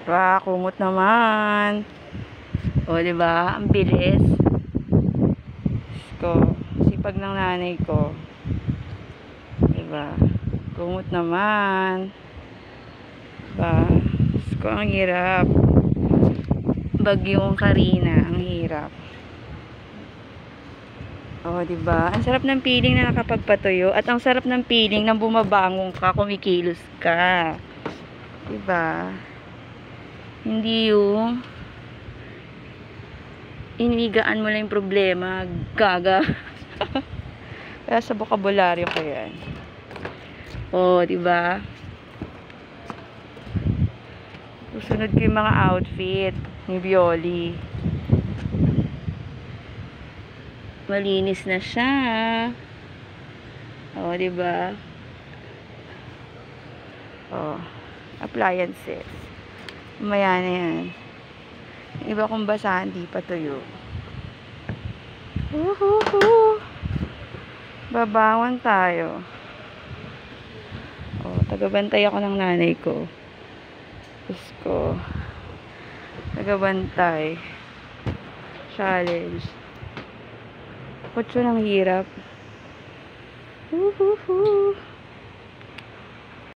Wow, kumot naman. O, diba? Ang bilis. Ko, sipag ng nanay ko. Diba? Kumot naman. Diba? Ko, ang hirap. Bagyong Karina, ang hirap. O, diba? Ang sarap ng feeling na nakapagpatuyo. At ang sarap ng feeling na bumabangon ka, kumikilos ka. Diba? Hindi yung inigaan mo lang yung problema, gaga. Kaya sa bokabularyo ko yan. O, diba? Susunod ko yung mga outfit ni Bioli. Malinis na siya. O, diba? O, appliances. Mamaya na yan. Iba kung basa, hindi pa tuyo. Babangon tayo. O, tagabantay ako ng nanay ko. Diyos ko. Tagabantay. Challenge. Kutso ng hirap.